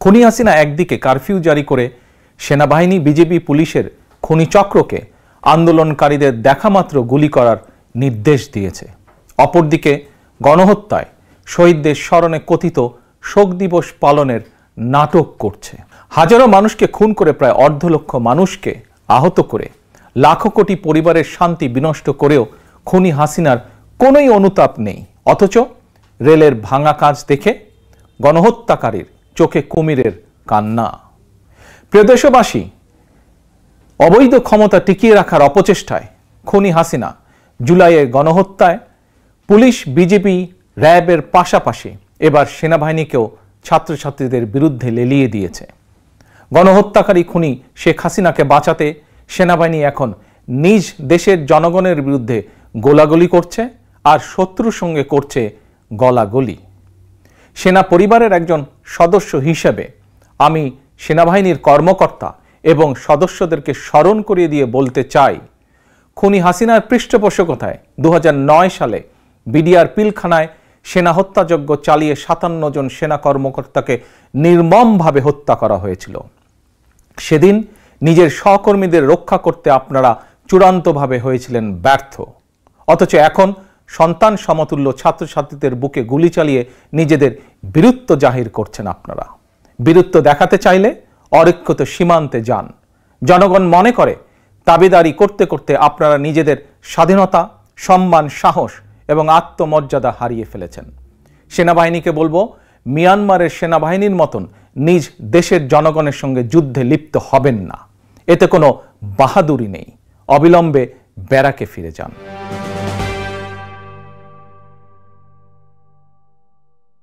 খুনি হাসিনা একদিকে কারফিউ জারি করে সেনাবাহিনী, বিজেপি, পুলিশের খুনি চক্রকে আন্দোলনকারীদের দেখামাত্র গুলি করার নির্দেশ দিয়েছে। অপরদিকে গণহত্যায় শহীদদের স্মরণে কথিত শোক দিবস পালনের নাটক করছে। হাজারো মানুষকে খুন করে, প্রায় 1.5 লক্ষ মানুষকে আহত করে, লাখো কোটি পরিবারের শান্তি বিনষ্ট করেও খুনি হাসিনার কোনোই অনুতাপ নেই। অথচ রেলের ভাঙা কাজ দেখে গণহত্যাকারীর চোখে কুমিরের কান্না। প্রিয় দেশবাসী, অবৈধ ক্ষমতা টিকিয়ে রাখার অপচেষ্টায় খুনি হাসিনা জুলাইয়ের গণহত্যায় পুলিশ, বিজেপি, র্যাবের পাশাপাশি এবার সেনাবাহিনীকেও ছাত্রছাত্রীদের বিরুদ্ধে লেলিয়ে দিয়েছে। গণহত্যাকারী খুনি শেখ হাসিনাকে বাঁচাতে সেনাবাহিনী এখন নিজ দেশের জনগণের বিরুদ্ধে গোলাগুলি করছে, আর শত্রুর সঙ্গে করছে গলাগলি। সেনা পরিবারের একজন সদস্য হিসেবে আমি সেনাবাহিনীর কর্মকর্তা এবং সদস্যদেরকে স্মরণ করিয়ে দিয়ে বলতে চাই, খুনি হাসিনার পৃষ্ঠপোষকতায় 2009 সালে বিডিআর পিলখানায় সেনা হত্যাযজ্ঞ চালিয়ে 57 জন সেনা কর্মকর্তাকে নির্মমভাবে হত্যা করা হয়েছিল। সেদিন নিজের সহকর্মীদের রক্ষা করতে আপনারা চূড়ান্তভাবে হয়েছিলেন ব্যর্থ। অথচ এখন সন্তান সমতুল্য ছাত্রছাত্রীদের বুকে গুলি চালিয়ে নিজেদের বীরত্ব জাহির করছেন আপনারা। বীরত্ব দেখাতে চাইলে অরক্ষিত সীমান্তে যান। জনগণ মনে করে দাবিদারি করতে করতে আপনারা নিজেদের স্বাধীনতা, সম্মান, সাহস এবং আত্মমর্যাদা হারিয়ে ফেলেছেন। সেনাবাহিনীকে বলবো, মিয়ানমারের সেনাবাহিনীর মতন নিজ দেশের জনগণের সঙ্গে যুদ্ধে লিপ্ত হবেন না। এতে কোনো বাহাদুরি নেই। অবিলম্বে ব্যারাকে ফিরে যান।